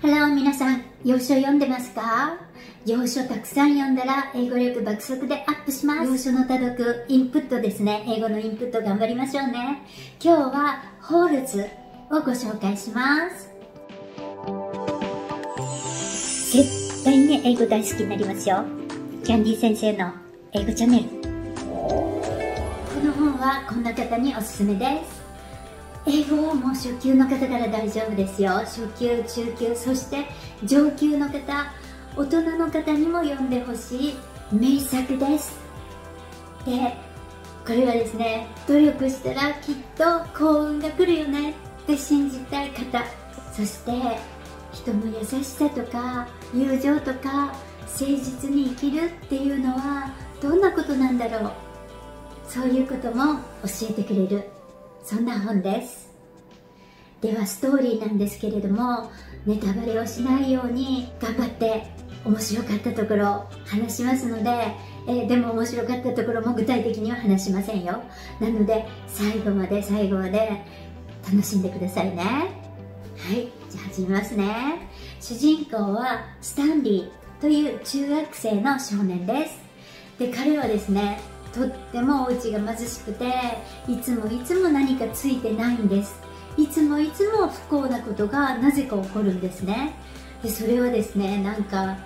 Hello 皆さん、洋書読んでますか？洋書たくさん読んだら英語力爆速でアップします。洋書の多読、インプットですね。英語のインプット頑張りましょうね。今日はホールズをご紹介します。絶対に英語大好きになりますよ。キャンディー先生の英語チャンネル。この本はこんな方におすすめです。英語はもう初級の方から大丈夫ですよ。初級、中級、そして上級の方、大人の方にも読んでほしい名作です。で、これはですね、努力したらきっと幸運が来るよねって信じたい方、そして人の優しさとか友情とか誠実に生きるっていうのはどんなことなんだろう、そういうことも教えてくれる、そんな本です。ではストーリーなんですけれども、ネタバレをしないように頑張って面白かったところを話しますので、でも面白かったところも具体的には話しませんよ。なので最後まで楽しんでくださいね。はい、じゃあ始めますね。主人公はスタンリーという中学生の少年です。で、彼はですね、とってもお家が貧しくて、いつも何かついてないんです。いつも不幸なことがなぜか起こるんですね。で、それはですね、なんか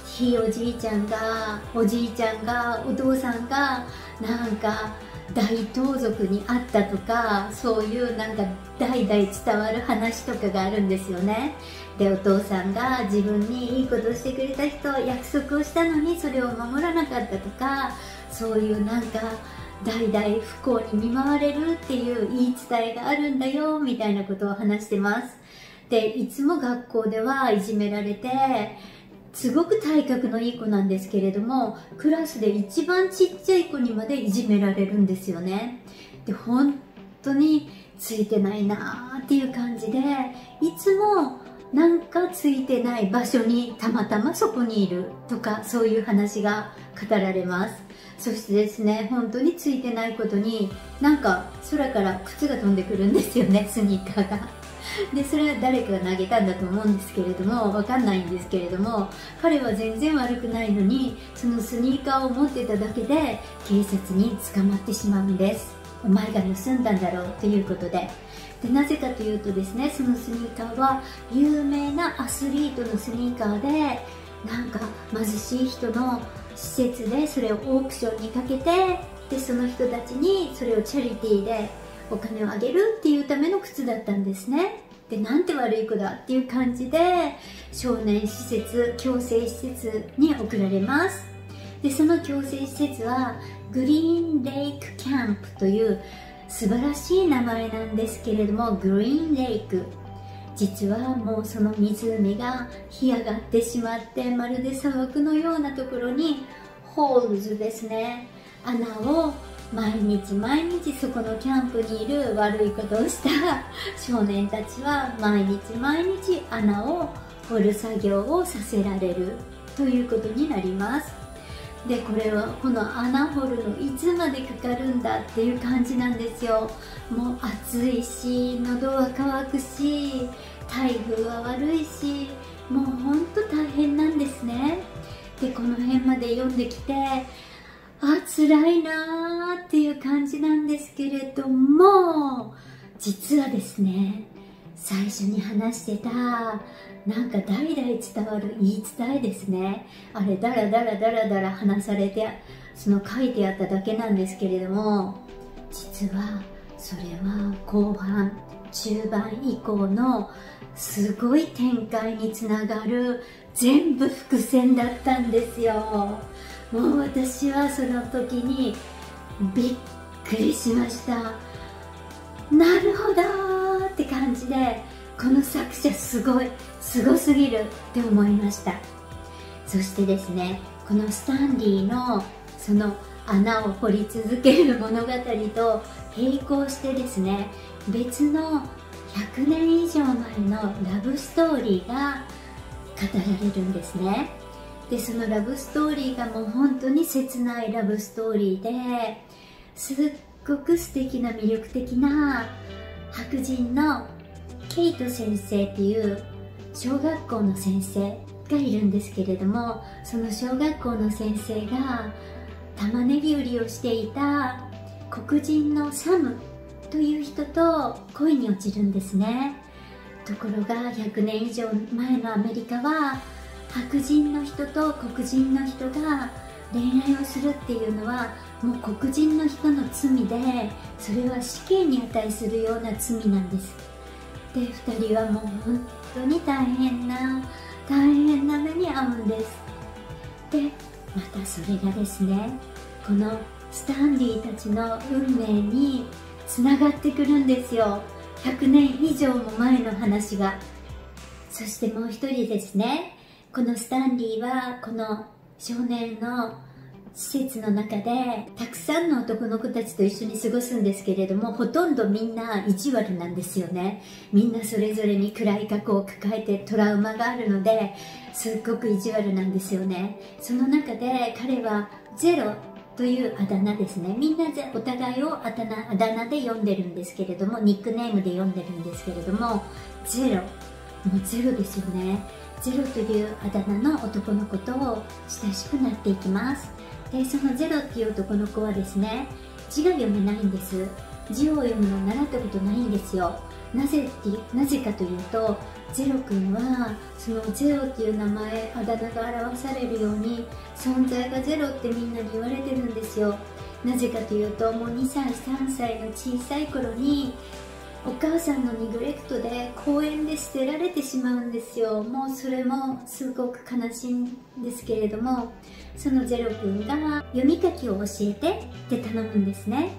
ひいおじいちゃんが、おじいちゃんが、お父さんがなんか大盗賊にあったとか、そういうなんか代々伝わる話とかがあるんですよね。で、お父さんが自分にいいことしてくれた人、約束をしたのにそれを守らなかったとか、そういうなんか代々不幸に見舞われるっていう言い伝えがあるんだよみたいなことを話してます。で、いつも学校ではいじめられて、すごく体格のいい子なんですけれども、クラスで一番ちっちゃい子にまでいじめられるんですよね。で、本当についてないなーっていう感じで、いつもなんかついてない場所にたまたまそこにいるとか、そういう話が語られます。そしてですね、本当についてないことになんか空から靴が飛んでくるんですよね、スニーカーが。で、それは誰かが投げたんだと思うんですけれども、わかんないんですけれども、彼は全然悪くないのに、そのスニーカーを持ってただけで警察に捕まってしまうんです。お前が盗んだんだろうということで。で、なぜかというとですね、そのスニーカーは有名なアスリートのスニーカーで、なんか貧しい人の施設でそれをオークションにかけて、でその人たちにそれをチャリティーでお金をあげるっていうための靴だったんですね。で、なんて悪い子だっていう感じで少年施設、矯正施設に送られます。で、その矯正施設はグリーンレイクキャンプという素晴らしい名前なんですけれども、グリーンレイク、実はもうその湖が干上がってしまって、まるで砂漠のようなところにホールズですね、穴を毎日そこのキャンプにいる悪いことをした少年たちは毎日穴を掘る作業をさせられるということになります。で、これはこの穴掘るのいつまでかかるんだっていう感じなんですよ。もう暑いし、喉は渇くし、台風は悪いし、もうほんと大変なんですね。で、この辺まで読んできて、辛いなーっていう感じなんですけれども、実はですね、最初に話してたなんか代々伝わる言い伝えですね、あれだら話されて、その書いてあっただけなんですけれども、実はそれは後半中盤以降のすごい展開につながる全部伏線だったんですよ。もう私はその時にびっくりしました。なるほどーって感じで、この作者すごすぎるって思いました。そしてですね、このスタンリーのその穴を掘り続ける物語と並行してですね、別の100年以上前のラブストーリーが語られるんですね。で、そのラブストーリーがもう本当に切ないラブストーリーで、すっごく素敵な魅力的な白人のケイト先生っていう小学校の先生がいるんですけれども、その小学校の先生が玉ねぎ売りをしていた黒人のサムという人と恋に落ちるんですね。ところが100年以上前のアメリカは白人の人と黒人の人が恋愛をするっていうのはもう黒人の人の罪で、それは死刑に値するような罪なんです。で2人はもう本当に大変な目に遭うんです。でまたそれがですね、このスタンリーたちの運命につながってくるんですよ。100年以上も前の話が。そしてもう一人ですね、このスタンリーはこの少年の施設の中でたくさんの男の子たちと一緒に過ごすんですけれども、ほとんどみんな意地悪なんですよね。みんなそれぞれに暗い過去を抱えてトラウマがあるので、すっごく意地悪なんですよね。その中で彼はゼロというあだ名ですね。みんなお互いをあだ名で呼んでるんですけれども、ニックネームで呼んでるんですけれども、ゼロ、もうゼロですよね。ゼロというあだ名の男の子と親しくなっていきます。でそのゼロっていう男の子はですね、字が読めないんです。字を読むのを習ったことないんですよ。なぜかというと、ゼロ君はそのゼロっていう名前、あだ名が表されるように存在がゼロってみんなに言われてるんですよ。なぜかというと、もう2歳3歳の小さい頃にお母さんのニグレクトで公園で捨てられてしまうんですよ。もうそれもすごく悲しいんですけれども、そのゼロ君が読み書きを教えてって頼むんですね。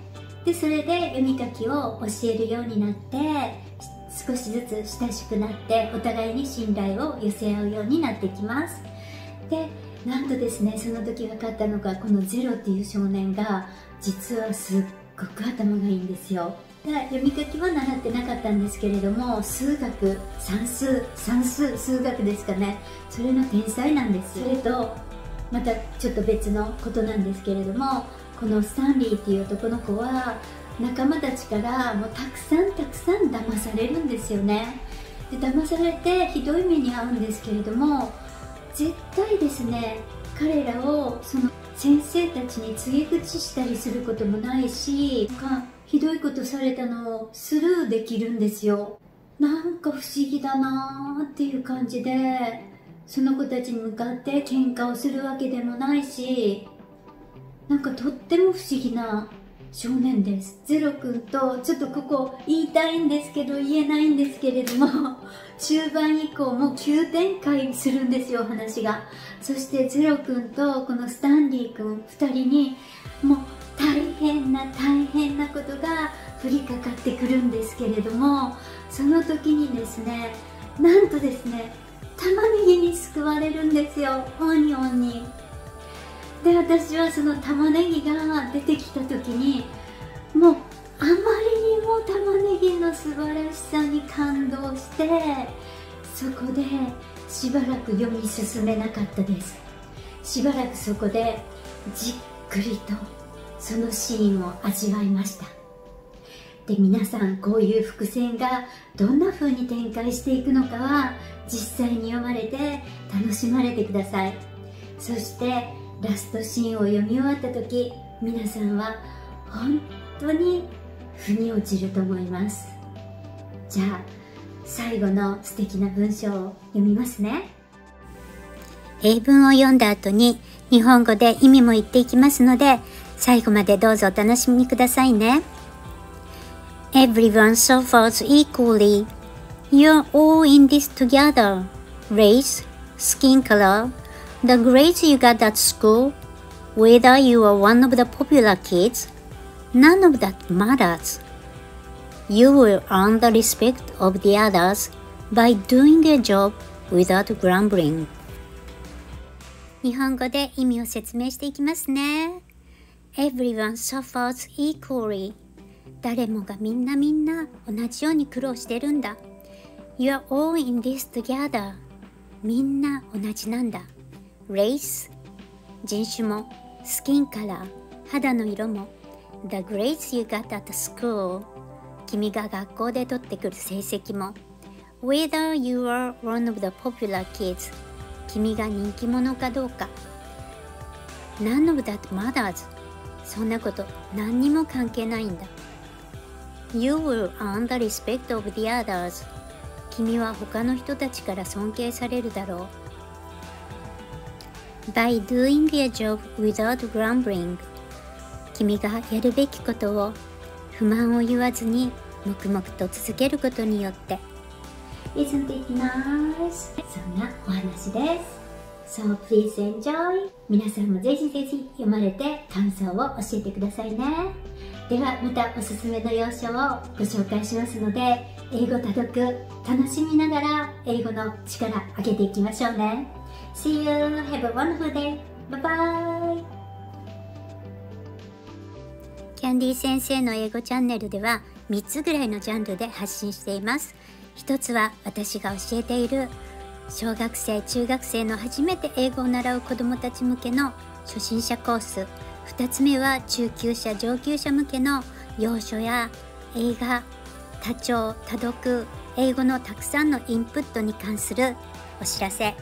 でそれで読み書きを教えるようになって、少しずつ親しくなってお互いに信頼を寄せ合うようになっていきます。でなんとですね、その時分かったのが、このゼロっていう少年が実はすっごく頭がいいんですよ。読み書きは習ってなかったんですけれども、数学、算数、数学ですかね、それの天才なんです。それとまたちょっと別のことなんですけれども、このスタンリーっていう男の子は仲間たちからもうたくさん騙されるんですよね。で騙されてひどい目に遭うんですけれども、絶対ですね、彼らをその先生たちに告げ口したりすることもないし、ひどいことされたのをスルーできるんですよ。なんか不思議だなーっていう感じで、その子たちに向かって喧嘩をするわけでもないし、なんかとっても不思議な少年です。ゼロ君とちょっとここ言いたいんですけど言えないんですけれども、終盤以降もう急展開するんですよ、話が。そしてゼロ君とこのスタンリー君2人にもう大変なことが降りかかってくるんですけれども、その時にですね、なんとですね、玉ねぎに救われるんですよ、オニオンに。で私はその玉ねぎが出てきた時に、もうあまりにも玉ねぎの素晴らしさに感動して、そこでしばらく読み進めなかったです。しばらくそこでじっくりとそのシーンを味わいました。で皆さん、こういう伏線がどんな風に展開していくのかは実際に読まれて楽しまれてください。そしてラストシーンを読み終わった時、皆さんは本当に腑に落ちると思います。じゃあ最後の素敵な文章を読みますね。英文を読んだ後に日本語で意味も言っていきますので、最後までどうぞお楽しみくださいね。Everyone suffers equally. You're all in this together. Race, skin color, the grades you got at school, whether you are one of the popular kids, none of that matters. You will earn the respect of the others by doing your job without grumbling. 日本語で意味を説明していきますね。Everyone suffers equally. 誰もがみんな同じように苦労してるんだ。You are all in this together. みんな同じなんだ。Race 人種も、Skin color 肌の色も、The grades you got at school 君が学校で取ってくる成績も、whether you are one of the popular kids 君が人気者かどうか None of that matters そんなこと何にも関係ないんだ You will earn the respect of the others 君は他の人たちから尊敬されるだろう By doing your job without grumbling 君がやるべきことを不満を言わずに黙々と続けることによって Isn't it nice? そんなお話です。So please enjoy! 皆さんもぜひぜひ読まれて感想を教えてくださいね。ではまたおすすめの要所をご紹介しますので、英語多読楽しみながら英語の力上げていきましょうね。See you! Have a wonderful day! Bye bye! キャンディー先生の英語チャンネルでは3つぐらいのジャンルで発信しています。一つは私が教えている小学生、中学生の初めて英語を習う子どもたち向けの初心者コース。二つ目は中級者、上級者向けの要所や映画、多聴、多読、英語のたくさんのインプットに関するお知らせ。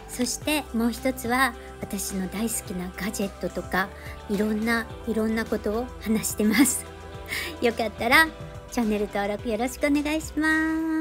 そしてもう一つは私の大好きなガジェットとかいろんなことを話してます。よかったらチャンネル登録よろしくお願いします。